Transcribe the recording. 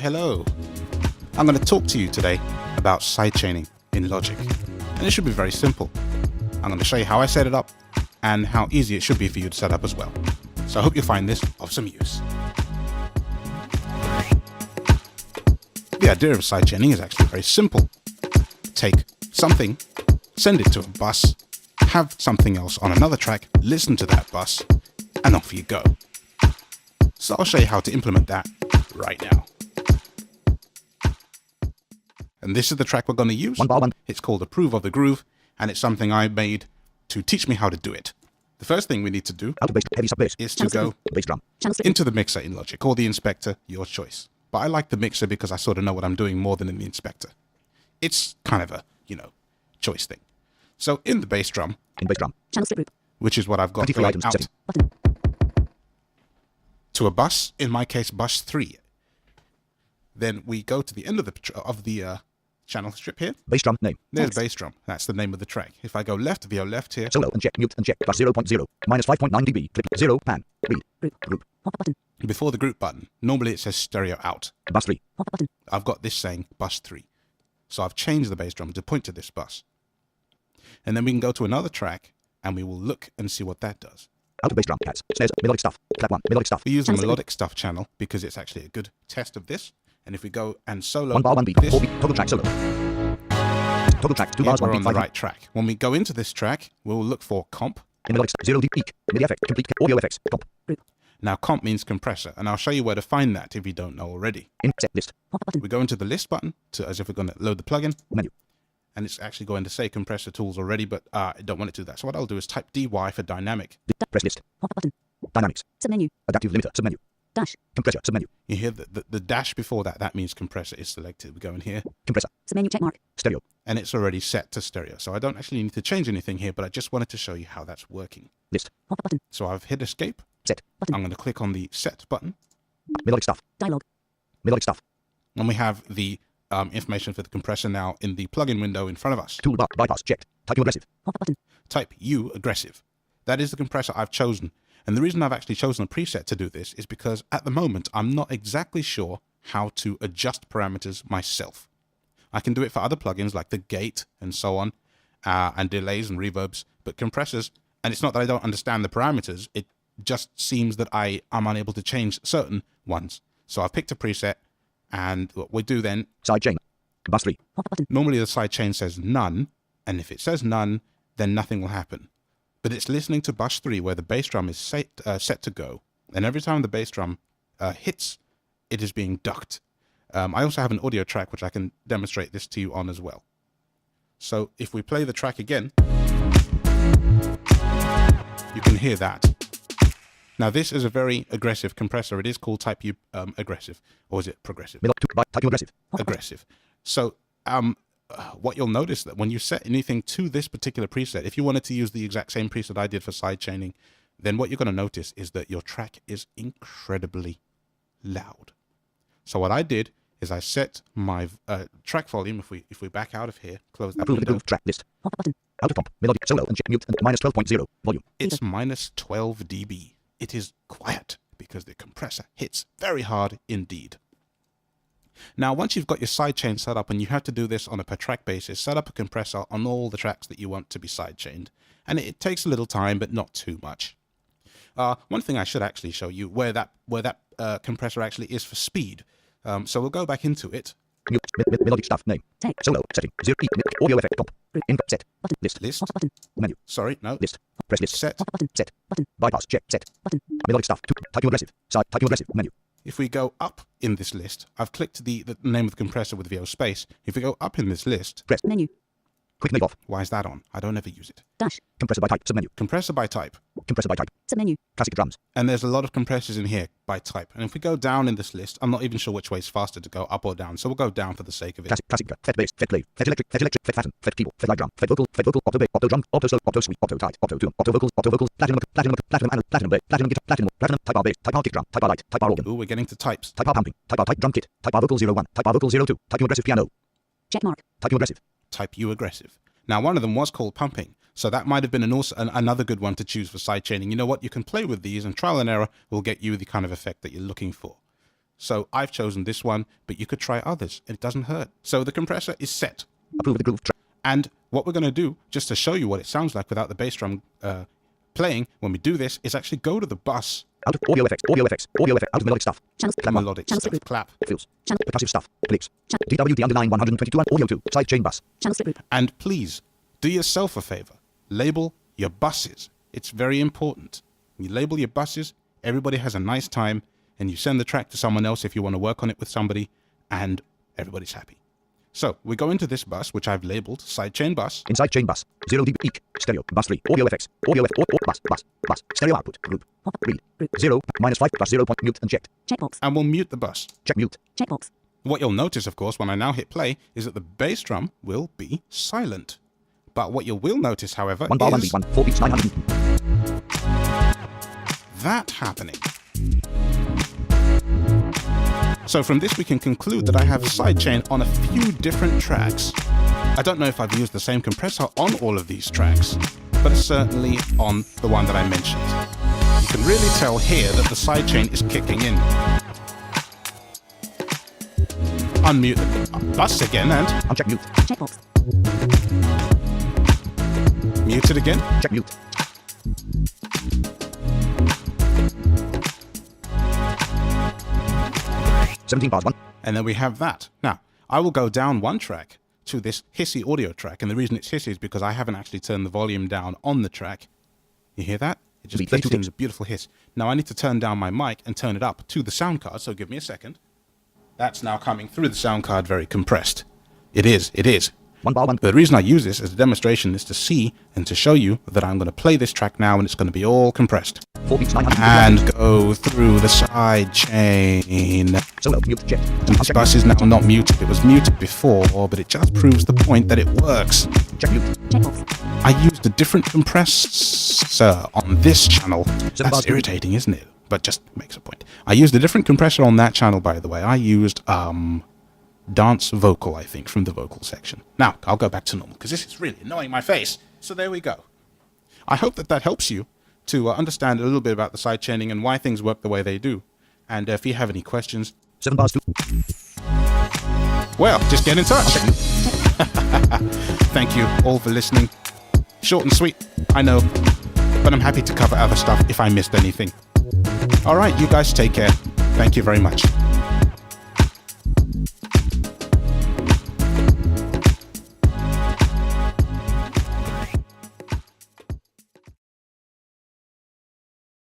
Hello. I'm going to talk to you today about sidechaining in Logic. And it should be very simple. I'm going to show you how I set it up and how easy it should be for you to set up as well. So I hope you find this of some use. The idea of sidechaining is actually very simple. Take something, send it to a bus, have something else on another track, listen to that bus, and off you go. So I'll show you how to implement that right now. And this is the track we're going to use. It's called Approve of the Groove, and it's something I made to teach me how to do it. The first thing we need to do is to go into the mixer in Logic, or the inspector, your choice. But I like the mixer because I sort of know what I'm doing more than in the inspector. It's kind of a, choice thing. So in the bass drum, which is what I've got going out to a bus, in my case, bus 3. Then we go to the end of the channel strip here. Bass drum name. There's bass drum. That's the name of the track. If I go left, VO left here. Solo and check, mute and check, plus 0.0, minus 5.9 dB, clip 0, pan, read, group. Before the group button, normally it says stereo out. Bus 3. I've got this saying bus 3. So I've changed the bass drum to point to this bus. And then we can go to another track and we will look and see what that does. Out of bass drum, cats, snares, melodic stuff, clap 1, melodic stuff. We use the melodic stuff channel because it's actually a good test of this. And if we go and solo 1 bar 1 beat, this, 4 beat, total track solo. Total track, 2 bars 1 we're beat, on the 5 right track. When we go into this track, we'll look for comp. in melodic 0 deep peak, MIDI effect, complete audio effects, comp. Now comp means compressor, and I'll show you where to find that if you don't know already. In set list. We go into the list button as if we're going to load the plugin. Menu. And it's actually going to say compressor tools already, but I don't want it to do that. So what I'll do is type DY for dynamic. Press list. Dynamics. Submenu. Adaptive limiter. Submenu. Dash. Compressor. Submenu. You hear the dash before that. That means compressor is selected. We go in here. Compressor. Submenu checkmark. Stereo. And it's already set to stereo. So I don't actually need to change anything here, but I just wanted to show you how that's working. List. Button. So I've hit escape. Set. Button. I'm going to click on the set button. Melodic stuff. Dialog. Melodic stuff. And we have the information for the compressor now in the plugin window in front of us. Toolbar. Bypass. Checked. Type U aggressive. Button. Type U aggressive. That is the compressor I've chosen. And the reason I've actually chosen a preset to do this is because at the moment, I'm not exactly sure how to adjust parameters myself. I can do it for other plugins like the gate and so on, and delays and reverbs, but compressors, and it's not that I don't understand the parameters, it just seems that I'm unable to change certain ones. So I've picked a preset, and what we do then, Side chain. Bus 3. normally the side chain says none, and if it says none, then nothing will happen. But it's listening to bus 3 where the bass drum is set to go. And every time the bass drum hits, it is being ducked. I also have an audio track which I can demonstrate this to you on as well. So if we play the track again, you can hear that. Now this is a very aggressive compressor. It is called Type U aggressive. Or is it progressive? Type U aggressive. Aggressive. So what you'll notice that when you set anything to this particular preset, if you wanted to use the exact same preset I did for sidechaining, then what you're going to notice is that your track is incredibly loud. So what I did is I set my track volume. If we back out of here, close that Approve window. track list. Button. Out of comp. Melodic solo and check, mute and minus 12.0 volume. It's minus 12 dB. It is quiet because the compressor hits very hard indeed. Now, once you've got your sidechain set up, and you have to do this on a per track basis, set up a compressor on all the tracks that you want to be sidechained. And it takes a little time, but not too much. One thing I should actually show you where that compressor actually is for speed. So we'll go back into it. Mute. Melodic stuff. Name. Take. Solo. Setting. 0 E. Audio effect. Comp. In. Set. Button. List. Button. Menu. Sorry, no. List. Press list. Set. Button. Set. Button. Bypass. Check. Set. Button. Melodic stuff. Type U aggressive. Side. Type U aggressive. Menu. If we go up in this list, I've clicked the name of the compressor with VO space. If we go up in this list, Press. Menu. Quick name off. why is that on? I don't ever use it. Dash. Compressor by type. Submenu. Compressor by type. Compressor by type. Submenu. Classic drums. And there's a lot of compressors in here by type. And if we go down in this list, I'm not even sure which way is faster to go, up or down. So we'll go down for the sake of it. Classic. Fet bass. Fet clave. Fet electric. Fet phantom. Fet keyboard. Fet light drum. Fet vocal. Auto bass. Auto drum. Auto slow. Auto sweep. Auto tight. Auto tune. Auto vocals. Platinum. Platinum anal. Platinum bass. Platinum guitar. Platinum. Type R bass. Type R kick drum. Type R light. Type R organ. Ooh, we're getting to types. Type R pumping. Type R type drum kit. Type R vocal 01. Type R vocal 02. Type U aggressive piano. Checkmark. Type U aggressive. Type U aggressive. Now, one of them was called pumping. So that might have been another good one to choose for sidechaining. You know what? You can play with these, and trial and error will get you the kind of effect that you're looking for. So I've chosen this one, but you could try others. It doesn't hurt. So the compressor is set. Approve the groove track. And what we're going to do, just to show you what it sounds like without the bass drum playing, when we do this, is actually go to the bus. Out of audio effects, out of melodic stuff. Melodic stuff, clap. Fills. Percussive stuff. Clicks. DWD underline 122 and audio 2. Sidechain bus. And please, do yourself a favor. Label your buses. It's very important. You label your buses, everybody has a nice time, and you send the track to someone else if you want to work on it with somebody, and everybody's happy. So we go into this bus, which I've labeled sidechain bus. In sidechain bus. 0 dB eek. Stereo. Bus 3. Audio effects. Bus. Stereo output. Group. Read. 0. -5 plus 0 point mute and checked. Checkbox. And we'll mute the bus. Check mute. Checkbox. What you'll notice, of course, when I now hit play, is that the bass drum will be silent. But what you will notice, however, 1 bar 1 beat 1. 4 beats 900. That happening. So from this we can conclude that I have sidechain on a few different tracks. I don't know if I've used the same compressor on all of these tracks, but it's certainly on the one that I mentioned. You can really tell here that the sidechain is kicking in. Unmute the bus again and Uncheck mute. Checkbox. mute it again. Check mute. Seventeen bars 1. And then we have that. Now, I will go down one track to this hissy audio track, and the reason it's hissy is because I haven't actually turned the volume down on the track. You hear that? It just kicks in a beautiful hiss. Now I need to turn down my mic and turn it up to the sound card, so give me a second. That's now coming through the sound card very compressed. It is. 1 bar 1. The reason I use this as a demonstration is to see and to show you that I'm going to play this track now and it's going to be all compressed. 4 beats 900. And go through the side chain. Solo mute checked. And this bus is now not muted. It was muted before, but it just proves the point that it works. Check mute. Checkbox. I used a different compressor on this channel. That's irritating, isn't it? But just makes a point. I used a different compressor on that channel, by the way. I used dance vocal, I think, from the vocal section. Now, I'll go back to normal, because this is really annoying my face. So there we go. I hope that helps you to understand a little bit about the sidechaining and why things work the way they do. And if you have any questions, 7 bars 2. well, just get in touch. Thank you all for listening. Short and sweet, I know, but I'm happy to cover other stuff if I missed anything. All right, you guys take care. Thank you very much.